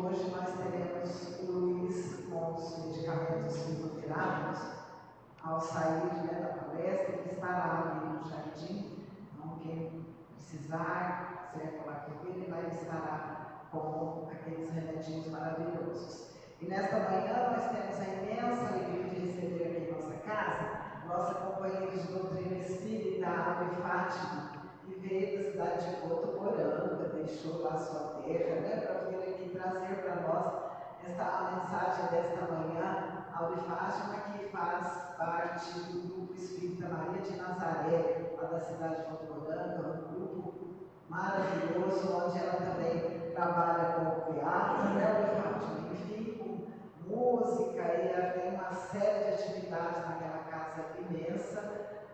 hoje nós teremos o Luiz com os medicamentos fitoterápicos. Ao sair da palestra, ele estará ali no jardim. Então, quem precisar, quiser falar com ele, lá ele estará com aqueles remedinhos maravilhosos. E nesta manhã nós temos a imensa alegria de receber aqui em nossa casa nossa companheira de doutrina espírita, Ave Fátima, que veio da cidade de Votuporanga, deixou lá sua terra, para vir aqui trazer para nós a mensagem desta manhã. Ave Fátima, que faz parte do grupo espírita Maria de Nazaré, lá da cidade de Votuporanga, um grupo maravilhoso, onde ela também trabalha com o teatro, Ave Fátima, enfim, com música, e ela tem uma série de atividades naquela casa imensa,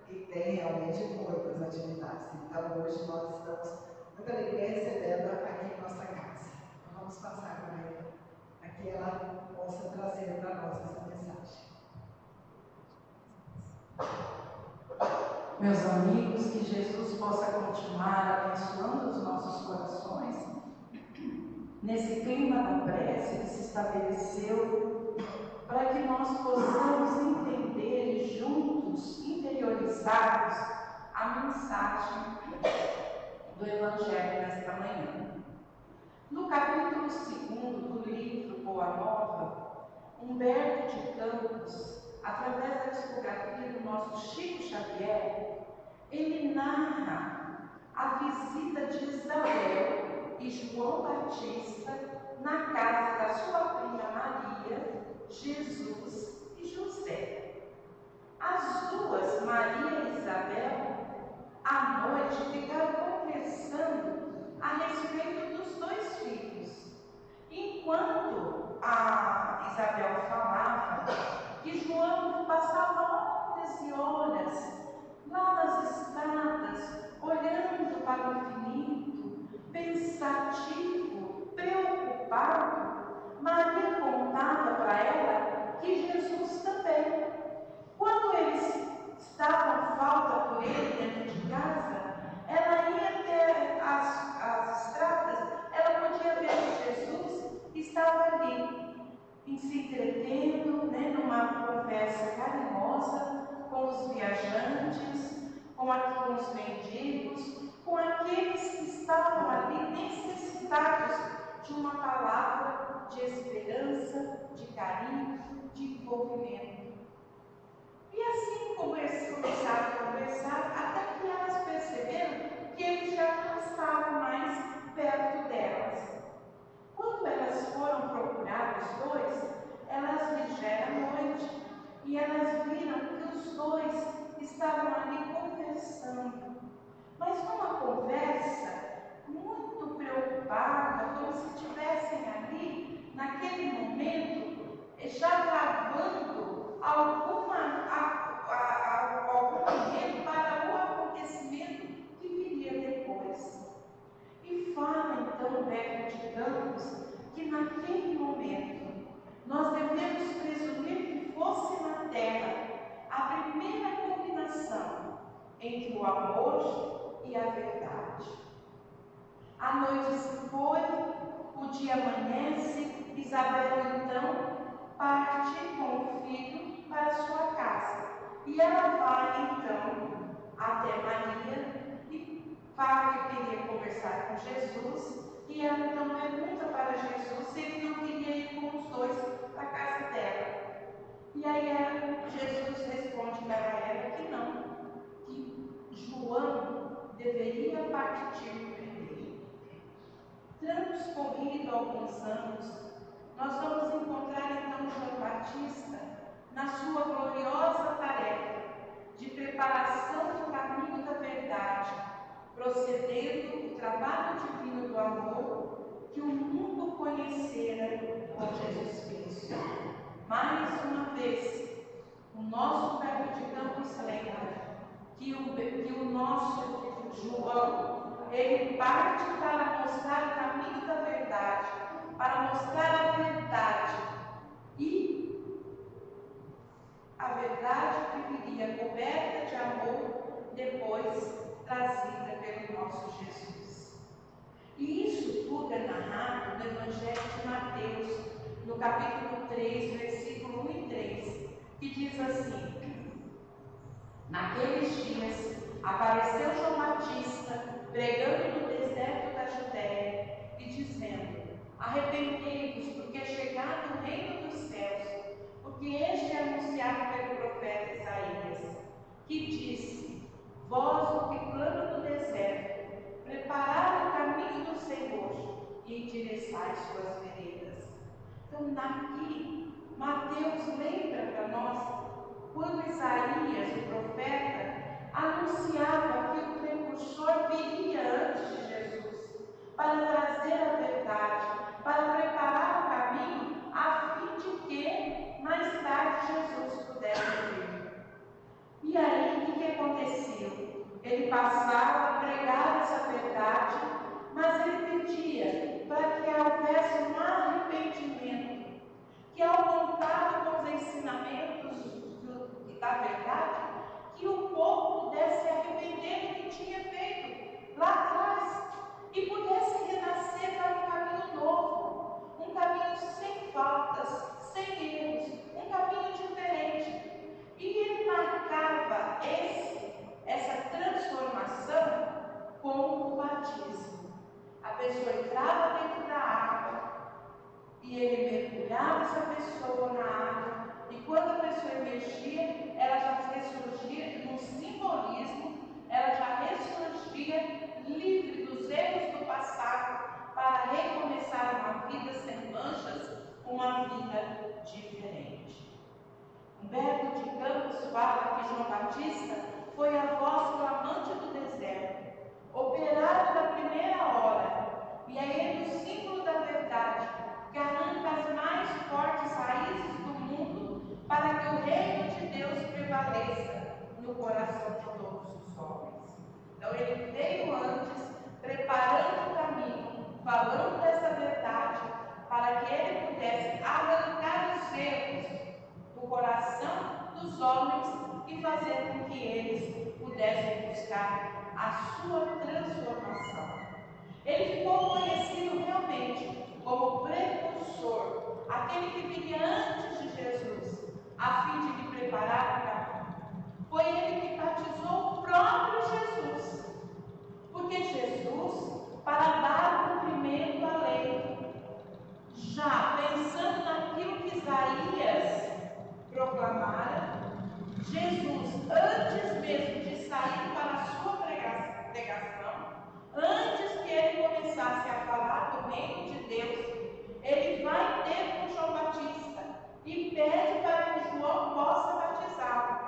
que tem realmente muitas atividades. Então, hoje nós estamos muito alegria recebendo aqui em nossa casa. Então, vamos passar para ela, para que ela possa trazer para nós essa mensagem. Meus amigos, que Jesus possa continuar abençoando os nossos corações nesse clima da prece que se estabeleceu, para que nós possamos entender e juntos interiorizarmos a mensagem do Evangelho nesta manhã. No capítulo 2 do livro Boa Nova, Humberto de Campos, através da psicografia do nosso Chico Xavier, ele narra a visita de Isabel e João Batista na casa da sua prima Maria, Jesus e José. As duas, Maria e Isabel, à noite ficaram conversando a respeito dos dois filhos. Enquanto a Isabel falava, que João passava horas e horas lá nas estradas, olhando para o infinito, pensativo, preocupado, Maria contava para ela que Jesus também. Quando eles estavam falta por ele dentro de casa, ela ia até as estradas, ela podia ver que Jesus estava ali, se entretendo, numa conversa carinhosa com os viajantes, com os mendigos, com aqueles que estavam ali necessitados de uma palavra de esperança, de carinho, de envolvimento. E assim começaram a conversar, até que elas perceberam que ele já não estava mais perto delas. Quando elas foram procurar os dois, elas já era noite e elas viram que os dois estavam ali conversando, mas numa conversa muito preocupada, como se estivessem ali, naquele momento, já travando algum medo para o acontecimento que viria depois. E fala então Humberto de Campos que naquele momento nós devemos presumir que fosse na terra a primeira combinação entre o amor e a verdade. A noite se foi, o dia amanhece, Isabel então parte com o filho para sua casa. E ela vai então até Maria e fala que queria conversar com Jesus. E ela então pergunta para Jesus se ele não queria ir com os dois para a casa dela. E aí Jesus responde para ela que não, que João deveria partir primeiro. Transcorrido alguns anos, nós vamos encontrar então João Batista na sua gloriosa tarefa de preparação do caminho da verdade, procedendo o trabalho divino do amor que o mundo conhecera com Jesus Cristo. Mais uma vez, o nosso Humberto de Campos lembra que o nosso João, ele parte para mostrar o caminho da verdade, para mostrar a verdade, e a verdade que viria coberta de amor, depois trazida pelo nosso Jesus. E isso tudo é narrado no Evangelho de Mateus, no capítulo 3, versículo 1 e 3, que diz assim: naqueles dias apareceu João Batista pregando no deserto da Judéia e dizendo: arrependei-vos, porque é chegado o reino dos céus, porque este é anunciado pelo profeta Isaías, que disse: vós o que clama no deserto, preparai o caminho do Senhor e endireçai suas veredas. Então, aqui, Mateus lembra para nós quando Isaías, o profeta, anunciava que o precursor viria antes de Jesus, para trazer a verdade, para preparar o caminho, a fim de que mais tarde Jesus pudesse vir. E aí, o que aconteceu? Ele passava a pregar essa verdade, mas ele pedia para que houvesse um arrependimento, que ao contato com os ensinamentos da verdade, que o povo pudesse se arrepender do que tinha feito lá atrás e pudesse renascer para um caminho novo, um caminho sem faltas, sem erros, um caminho diferente. E ele marcava essa transformação com o batismo. A pessoa entrava dentro da água e ele mergulhava essa pessoa na água. E quando a pessoa emergia, ela já ressurgia no simbolismo, ela já ressurgia livre dos erros do passado para recomeçar uma vida sem manchas, uma vida diferente. Humberto de Campos fala que João Batista foi a voz clamante do deserto, operário da primeira hora, e é ele o símbolo da verdade, que arranca as mais fortes raízes do mundo para que o reino de Deus prevaleça no coração de todos os homens. Então ele veio antes, preparando o caminho, falando dessa verdade, para que ele pudesse arrancar os erros do coração dos homens e fazer com que eles pudessem buscar a sua transformação. Ele ficou conhecido realmente como precursor, aquele que viria antes de Jesus, a fim de lhe preparar o caminho. Foi ele que batizou o próprio Jesus, porque Jesus, para dar cumprimento à lei, já pensando naquilo que Isaías proclamara, Jesus, antes mesmo de sair para a sua pregação, antes que ele começasse a falar do reino de Deus, ele vai ter com João Batista e pede para que João possa batizá-lo.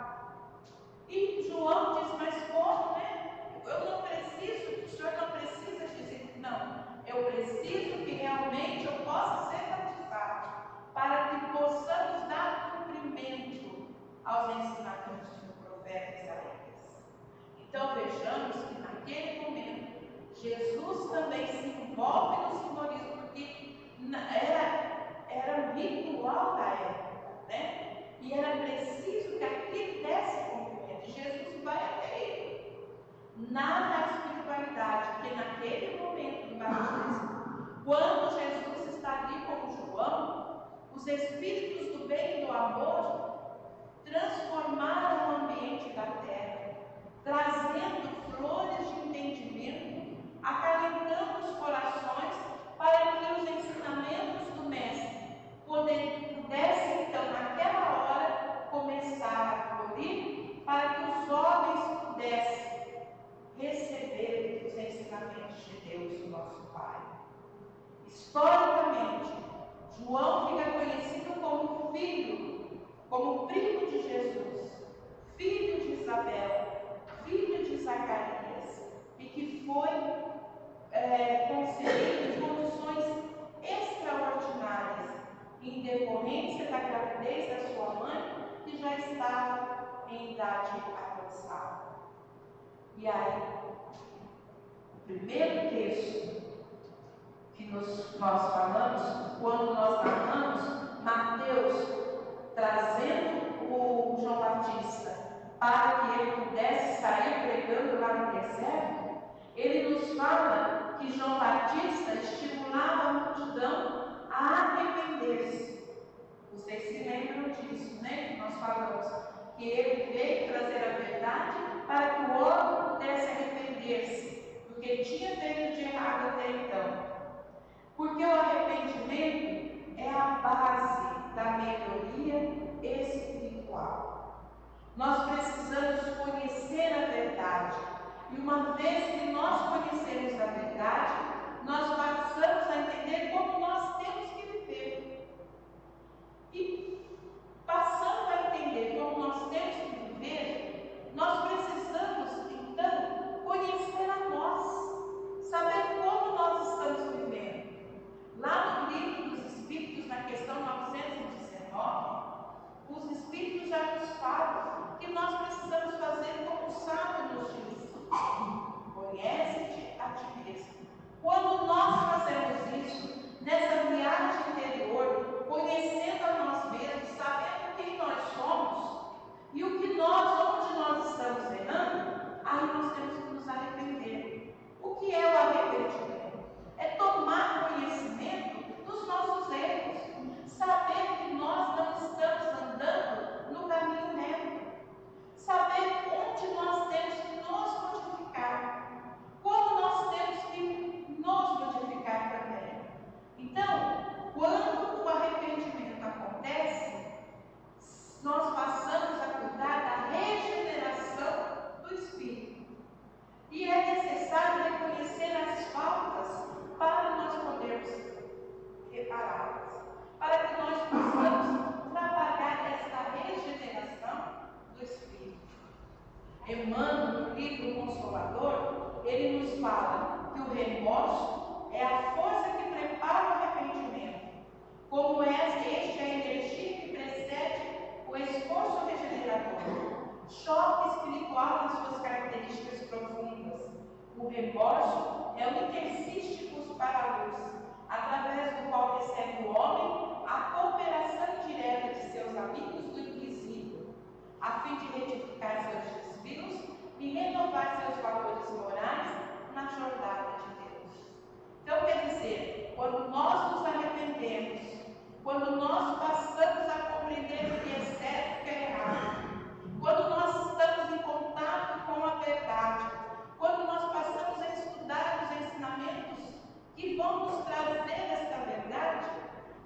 E João diz: mas como, né? Eu não preciso, o senhor não precisa dizer, não, eu preciso que realmente eu possa ser batizado, para que possamos dar cumprimento aos ensinamentos do profeta Isaías. Então vejamos que naquele momento Jesus também se envolve no simbolismo, porque era um ritual da época, né? E era preciso que aquilo desse cumprimento. Jesus vai até ele. Na espiritualidade, que naquele momento do batismo, quando Jesus está ali com João, os espíritos do bem e do amor transformaram o ambiente da terra, trazendo flores de entendimento, acalentando os corações para que os ensinamentos do Mestre pudessem, então, naquela hora, começar a fluir, para que os homens pudessem receber os ensinamentos de Deus, o nosso Pai. Historicamente, João fica conhecido como filho, como primo de Jesus, filho de Isabel, filho de Zacarias, e que foi concebido em condições extraordinárias, em decorrência da gravidez da sua mãe, que já estava em idade avançada. E aí, o primeiro texto que nós falamos, quando nós narramos Mateus trazendo o João Batista para que ele pudesse sair pregando lá no deserto, ele nos fala que João Batista estimulava a multidão a falamos que ele veio trazer a verdade para que o homem pudesse arrepender-se do que tinha feito de errado até então. Porque o arrependimento é a base da melhoria espiritual. Nós precisamos conhecer a verdade. E uma vez que nós conhecemos a verdade, nós passamos a entender como nós temos que viver. E passando a entender como nós temos que viver, nós precisamos, então, conhecer a nós, saber como nós estamos vivendo. Lá no livro dos Espíritos, na questão 919, os Espíritos já nos falam que nós precisamos fazer como o sábio nos diz: conhece-te a ti mesmo. Quando nós fazemos isso, nessa viagem interior, conhecendo a nós mesmos, sabendo quem nós somos e o que onde nós estamos errando, aí nós temos que nos arrepender. O que é o arrependimento? É tomar conhecimento dos nossos erros, saber que nós não estamos andando no caminho reto, saber onde nós temos que nos modificar, como nós temos que nos modificar também. Então, quando o arrependimento acontece, nós passamos a cuidar da regeneração do espírito. E é necessário reconhecer as faltas para nós podermos repará-las, para que nós possamos trabalhar esta regeneração do espírito. Emmanuel, no livro Consolador, ele nos fala que o remorso é a força que prepara o arrependimento, como este é a energia que precede o esforço regenerador, choque espiritual nas suas características profundas. O remorso é o interstício para a luz, através do qual recebe o homem a cooperação indireta de seus amigos do invisível, a fim de retificar seus desvios e renovar seus valores morais na jornada de Deus. Então, quer dizer, quando nós nos arrependemos, quando nós passamos a compreender o que é certo e o que é errado, quando nós estamos em contato com a verdade, quando nós passamos a estudar os ensinamentos que vão nos trazer esta verdade,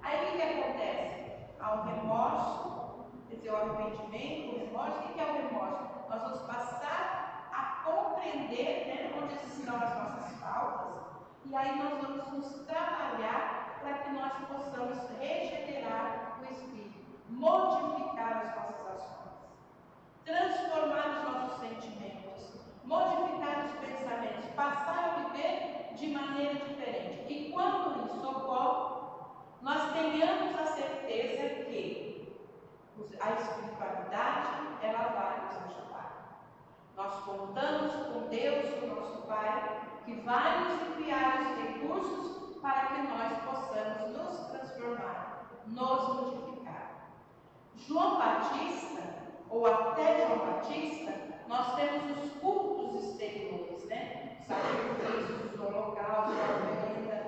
aí o que acontece? Há o remorso, quer dizer, o arrependimento, o remorso. O que é o remorso? Nós vamos passar a compreender, né, onde estão as nossas faltas, e aí nós vamos nos trabalhar para que nós possamos regenerar o espírito, modificar as nossas ações, transformar os nossos sentimentos, modificar os pensamentos, passar a viver de maneira diferente. E quando isso ocorre, nós tenhamos a certeza que a espiritualidade, ela vai nos ajudar. Nós contamos com Deus, o nosso Pai, que vai nos enviar os recursos para que nós possamos nos transformar, nos modificar. João Batista, ou até João Batista, nós temos os cultos exteriores, né? Sacrifícios, os holocaustos, a oferenda.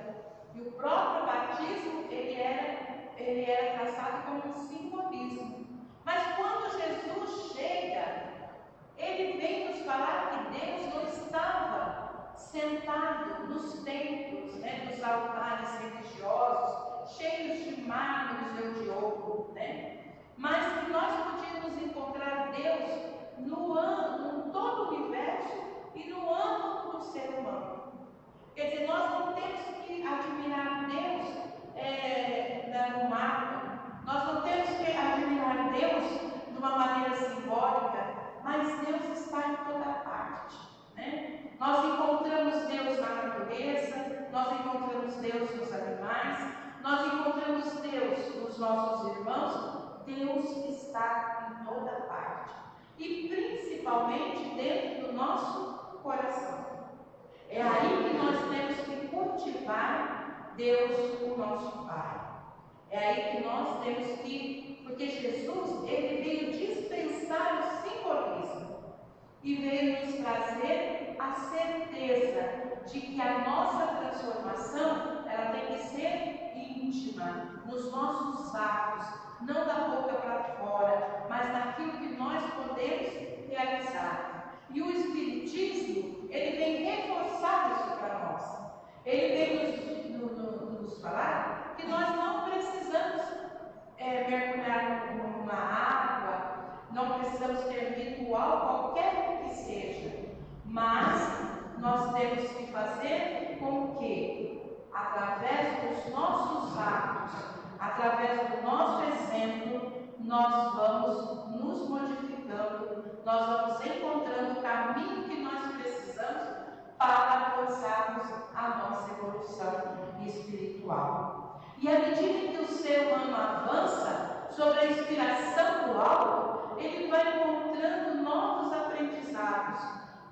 E o próprio batismo, ele era traçado como um simbolismo. Mas quando Jesus chega, ele vem nos falar que Deus não estava sentado nos templos, né, nos altares religiosos, cheios de mármores ou de ouro, né? Mas que nós podíamos encontrar Deus no todo o universo e no âmbito do ser humano. Quer dizer, nós não temos que admirar Deus no mármore, nós não temos que admirar Deus de uma maneira simbólica, mas Deus está em toda parte, né? Nós encontramos Deus na natureza, nós encontramos Deus nos animais, nós encontramos Deus nos nossos irmãos. Deus está em toda parte e principalmente dentro do nosso coração. É aí que nós temos que cultivar Deus, o nosso Pai. É aí que nós temos que, porque Jesus, ele veio dispensar o simbolismo e veio nos trazer a certeza de que a nossa transformação, ela tem que ser íntima, nos nossos atos, não da boca para fora, mas naquilo que nós podemos realizar. E o Espiritismo, ele vem reforçar isso para nós. Ele vem nos falar que nós não precisamos mergulhar numa água, não precisamos ter ritual qualquer que seja, mas nós temos que fazer com que, através dos nossos atos, através do nosso exemplo, nós vamos nos modificando, nós vamos encontrando o caminho que nós precisamos para alcançarmos a nossa evolução espiritual. E à medida que o ser humano avança sobre a inspiração do alto, ele vai encontrando novos aprendizados,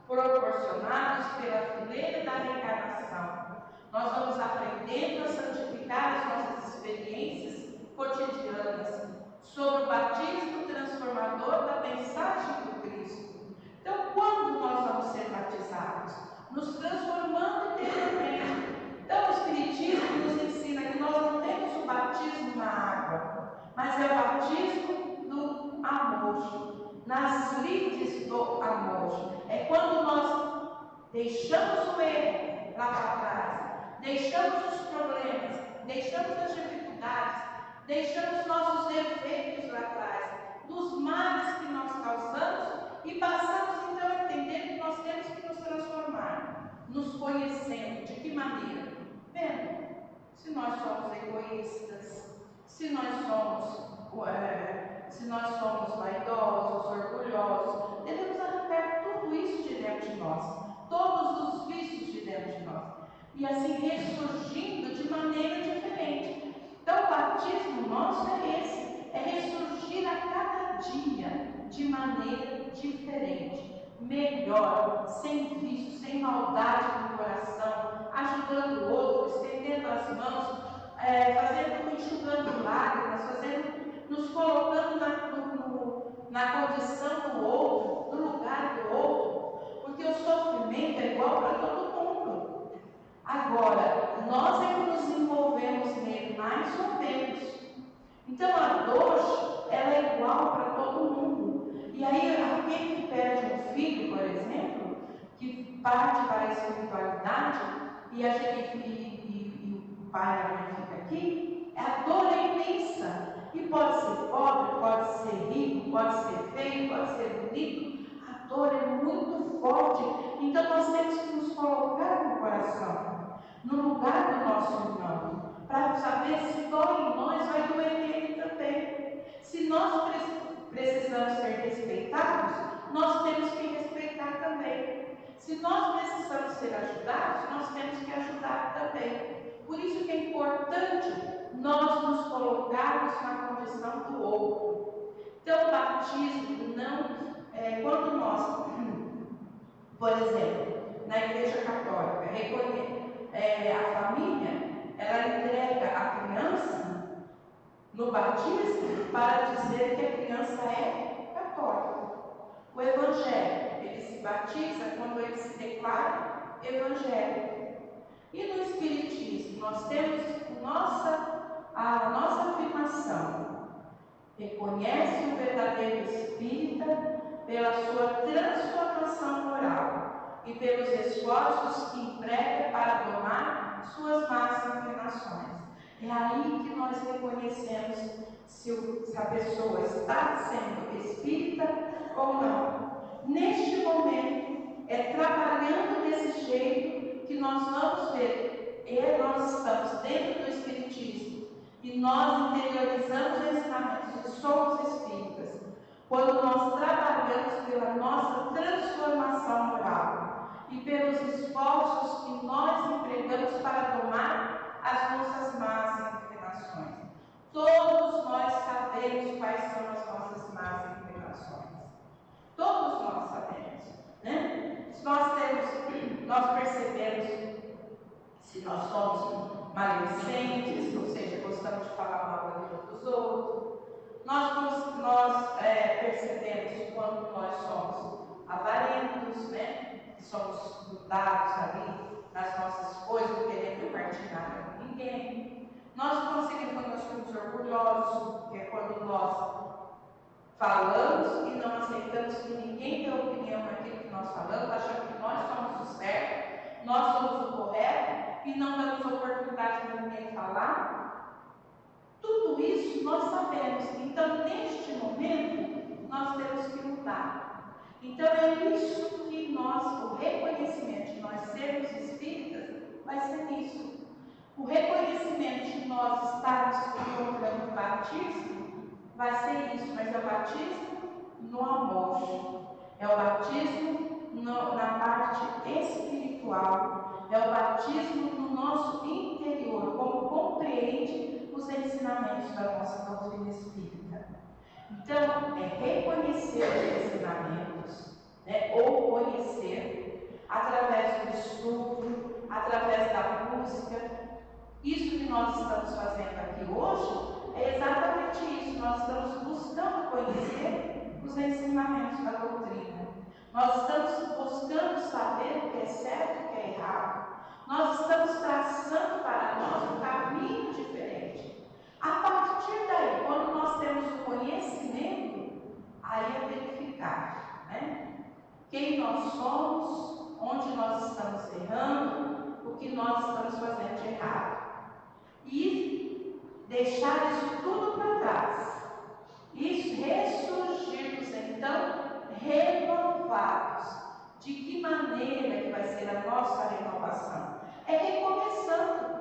proporcionados pela fileira da reencarnação. Nós vamos aprendendo a santificar as nossas experiências cotidianas sobre o batismo transformador da mensagem do Cristo. Então, quando nós vamos ser batizados? Nos transformando interiormente. Então, o Espiritismo nos ensina que nós não temos o batismo na água, mas é o batismo do amor, nas lides do amor. É quando nós deixamos o erro lá para trás, deixamos os problemas, deixamos as dificuldades, deixamos nossos defeitos lá atrás, dos males que nós causamos e passamos então a entender que nós temos que nos transformar, nos conhecendo. De que maneira? Vendo se nós somos egoístas, se nós somos vaidosos, orgulhosos. Devemos arrancar tudo isso de dentro de nós, todos os vícios de dentro de nós, e assim ressurgindo de maneira diferente. Então o batismo nosso é esse, é ressurgir a cada dia de maneira diferente, melhor, sem vício, sem maldade no coração, ajudando o outro, estendendo as mãos, enxugando lágrimas, nos colocando na condição do outro, no lugar do outro, porque o sofrimento é igual para todo mundo. Agora, nós é que nos envolvemos nele mais ou menos. Então a dor, ela é igual para todo mundo. E aí, aquele que perde um filho, por exemplo, que parte para a espiritualidade, e o pai e a mãe ficam aqui, a dor é imensa. E pode ser pobre, pode ser rico, pode ser feio, pode ser bonito. A dor é muito forte. Então nós temos que nos colocar no coração, no lugar do nosso irmão, para saber se dói em nós, vai doer nele também. Se nós precisamos ser respeitados, nós temos que respeitar também. Se nós precisamos ser ajudados, nós temos que ajudar também. Por isso que é importante nós nos colocarmos na condição do outro. Então, o batismo não é quando nós, por exemplo, na Igreja Católica, a família, ela entrega a criança no batismo para dizer que a criança é católica. O Evangelho, ele se batiza quando ele se declara evangélico. E no Espiritismo, nós temos a nossa afirmação. Reconhece o verdadeiro espírita pela sua transformação moral e pelos esforços que emprega para domar suas más inclinações. É aí que nós reconhecemos se a pessoa está sendo espírita ou não. Neste momento, é trabalhando desse jeito que nós vamos ver. Nós estamos dentro do Espiritismo e nós interiorizamos os ensinamentos e somos espíritas quando nós trabalhamos pela nossa transformação moral e pelos esforços que nós empregamos para domar as nossas más inclinações. Todos nós sabemos quais são as nossas más inclinações. Todos nós sabemos, né? Nós percebemos se nós somos maledicentes, ou seja, gostamos de falar mal da vida dos outros. Nós percebemos quando nós somos avarentos, né? Somos grudados ali nas nossas coisas, não querendo compartilhar com ninguém. Nós conseguimos quando nós ficamos orgulhosos, que é quando nós falamos e não aceitamos que ninguém tem opinião naquilo que nós falamos, achando que nós somos o certo, nós somos o correto e não damos oportunidade para ninguém falar. Tudo isso nós sabemos. Então, neste momento, nós temos que mudar. Então, é isso que nós, o reconhecimento de nós sermos espíritas, vai ser nisso. O reconhecimento de nós estarmos procurando o batismo vai ser isso, mas é o batismo no amor, é o batismo na parte espiritual, é o batismo no nosso interior, como compreende os ensinamentos da nossa doutrina espírita. Então, é reconhecer os ensinamentos, né, ou conhecer, através do estudo, através da música. Isso que nós estamos fazendo aqui hoje é exatamente isso. Nós estamos buscando conhecer os ensinamentos da doutrina. Nós estamos buscando saber o que é certo e o que é errado. Nós estamos traçando para nós um caminho diferente. A partir daí, quando nós temos o conhecimento, aí é verificar, né? Quem nós somos, onde nós estamos errando, o que nós estamos fazendo de errado. E deixar isso tudo para trás. E ressurgirmos então renovados. De que maneira que vai ser a nossa renovação? É recomeçando.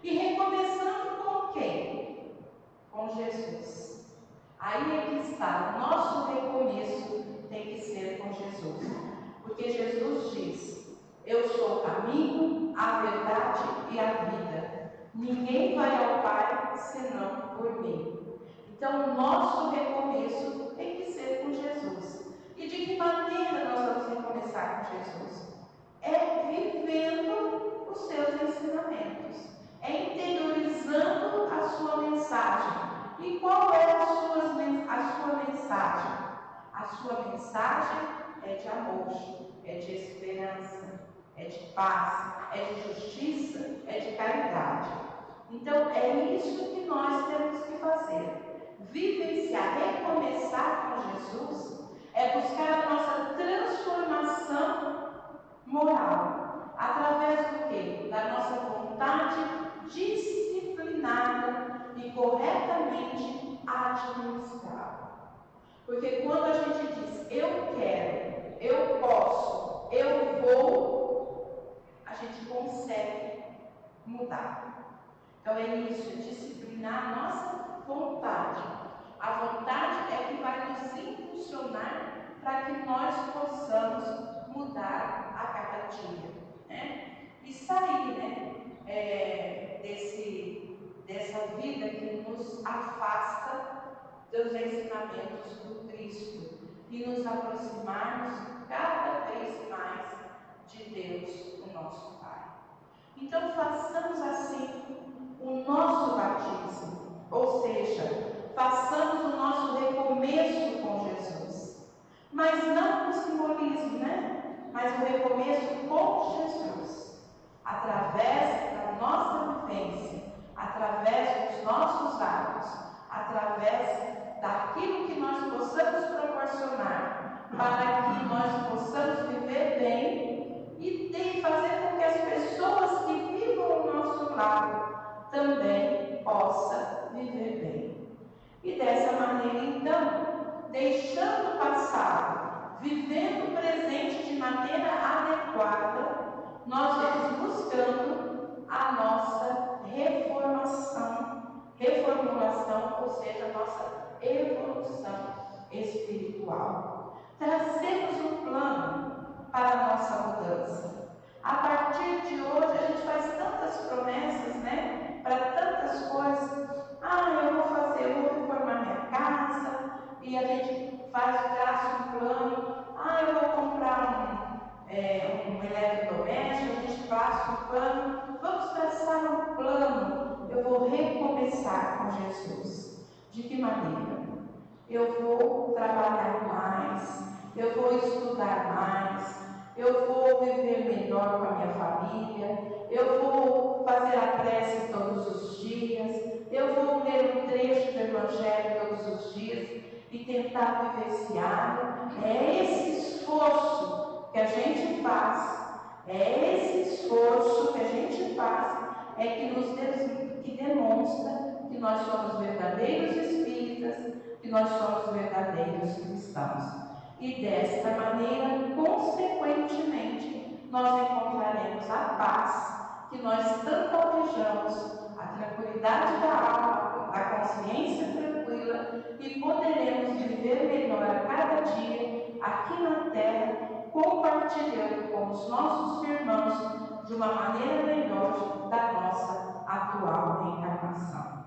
E recomeçando com quem? Com Jesus. Aí é que está. O nosso recomeço tem que ser com Jesus. Porque Jesus diz: eu sou o caminho, a verdade e a vida. Ninguém vai ao Pai senão por mim. Então, o nosso recomeço tem que ser com Jesus. E de que maneira nós vamos recomeçar com Jesus? É vivendo os seus ensinamentos, é interiorizando a sua mensagem. E qual é a sua mensagem? A sua mensagem é de amor, é de esperança, é de paz, é de justiça, é de caridade. Então, é isso que nós temos que fazer. Vivenciar, recomeçar com Jesus, é buscar a nossa transformação moral. Através do quê? Da nossa vontade disciplinada e corretamente administrada. Porque quando a gente diz eu quero, eu posso, eu vou, a gente consegue mudar. Então é isso, disciplinar a nossa vontade. A vontade é que vai nos impulsionar para que nós possamos mudar a cada dia, né? E sair, né, dessa vida que nos afasta dos ensinamentos do Cristo e nos aproximarmos cada vez mais de Deus, o nosso Pai. Então façamos assim o nosso batismo, ou seja, façamos o nosso recomeço com Jesus, mas não no simbolismo, né? Mas o recomeço com Jesus, através da nossa vivência, através dos nossos atos, através daquilo que nós possamos proporcionar, para que nós possamos viver bem e fazer com que as pessoas que vivam ao nosso lado também possa viver bem. E dessa maneira, então, deixando o passado, vivendo o presente de maneira adequada, nós vamos buscando a nossa reformulação, ou seja, a nossa evolução espiritual. Trazemos um plano para a nossa mudança. A partir de hoje, a gente faz tantas promessas, né? Para tantas coisas. Eu vou reformar minha casa, e a gente traça um plano. Eu vou comprar um eletrodoméstico, a gente traça um plano. Vamos traçar um plano. Eu vou recomeçar com Jesus. De que maneira? Eu vou trabalhar mais, eu vou estudar mais, eu vou viver melhor com a minha família, eu vou fazer a prece todos os dias, eu vou ler um trecho do Evangelho todos os dias e tentar vivenciar. É esse esforço que a gente faz, é esse esforço que a gente faz, que demonstra que nós somos verdadeiros espíritas, que nós somos verdadeiros cristãos. E desta maneira, consequentemente, nós encontraremos a paz que nós tanto almejamos, a tranquilidade da alma, a consciência tranquila, e poderemos viver melhor a cada dia aqui na Terra, compartilhando com os nossos irmãos de uma maneira melhor da nossa atual reencarnação.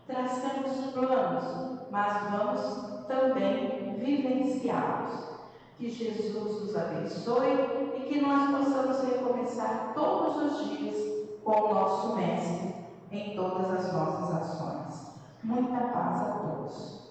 Traçamos planos, mas vamos também vivenciá-los. Que Jesus nos abençoe e que nós possamos recomeçar todos os dias com o nosso Mestre em todas as nossas ações. Muita paz a todos.